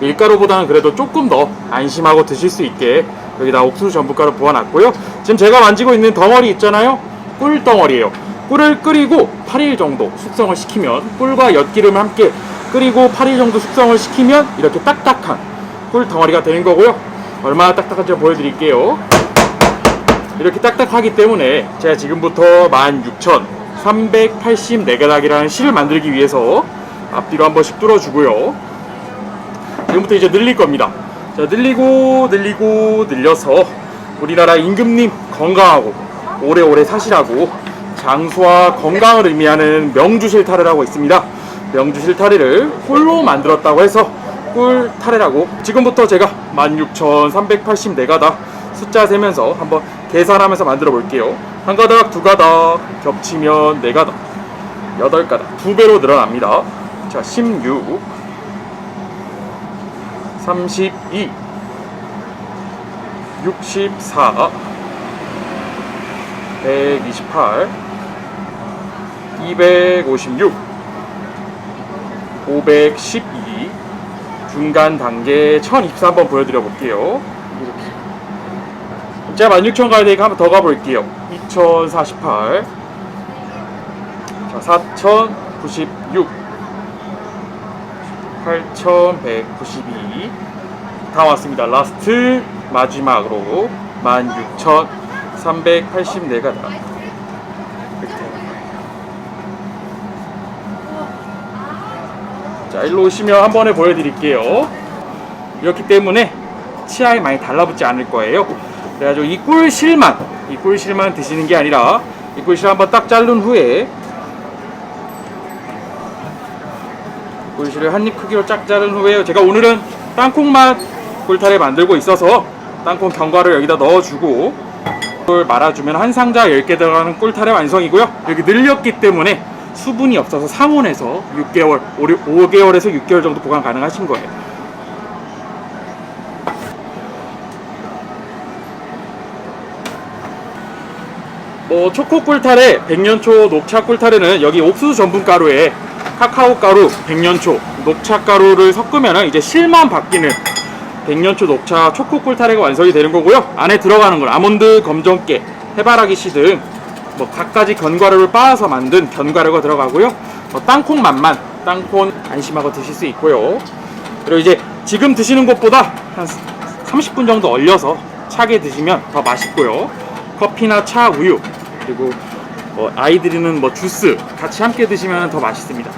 밀가루보다는 그래도 조금 더 안심하고 드실 수 있게 여기다 옥수수 전분가루 부어놨고요. 지금 제가 만지고 있는 덩어리 있잖아요. 꿀 덩어리예요. 꿀을 끓이고 8일 정도 숙성을 시키면, 꿀과 엿기름을 함께 끓이고 8일 정도 숙성을 시키면 이렇게 딱딱한 꿀 덩어리가 되는 거고요. 얼마나 딱딱한지 보여드릴게요. 이렇게 딱딱하기 때문에 제가 지금부터 16,384가닥이라는 실을 만들기 위해서 앞뒤로 한 번씩 뚫어주고요. 지금부터 이제 늘릴 겁니다. 자, 늘려서 우리나라 임금님 건강하고 오래오래 사시라고 장수와 건강을 의미하는 명주실타래를 하고 있습니다. 명주실타래를 꿀로 만들었다고 해서 꿀타래라고. 지금부터 제가 16,384가닥 숫자 세면서 한번 계산하면서 만들어 볼게요. 한 가닥, 두 가닥 겹치면 네 가닥, 8가닥, 2배로 늘어납니다. 자, 16, 32, 64, 128, 256, 512, 중간 단계 1024 한번 보여드려 볼게요. 제가 16,000 가야 되니까 한번 더 가볼게요. 2048, 자, 4096, 8192, 다 왔습니다. 라스트 마지막으로 16,384가닥. 자, 일로 오시면 한 번에 보여드릴게요. 이렇기 때문에 치아에 많이 달라붙지 않을 거예요. 그래가지고 이 꿀실만 드시는 게 아니라, 이 꿀실 한번 딱 자른 후에 꿀실을 한입 크기로 쫙 자른 후에, 제가 오늘은 땅콩맛 꿀타래 만들고 있어서 땅콩 견과를 여기다 넣어주고 꿀 말아주면 한 상자 10개 들어가는 꿀타래 완성이고요. 여기 늘렸기 때문에 수분이 없어서 상온에서 6개월, 5개월에서 6개월 정도 보관 가능하신 거예요. 초코 꿀타래, 백년초 녹차 꿀타래는 여기 옥수수 전분가루에 카카오 가루, 백년초, 녹차 가루를 섞으면 이제 실만 바뀌는 백년초 녹차 초코 꿀타래가 완성이 되는 거고요. 안에 들어가는 건 아몬드, 검정깨, 해바라기 씨 등 갖가지 견과류를 빻아서 만든 견과류가 들어가고요. 땅콩 맛만, 땅콩 안심하고 드실 수 있고요. 그리고 이제 지금 드시는 것보다 한 30분 정도 얼려서 차게 드시면 더 맛있고요. 커피나 차, 우유, 그리고 아이들이는 주스 같이 함께 드시면 더 맛있습니다.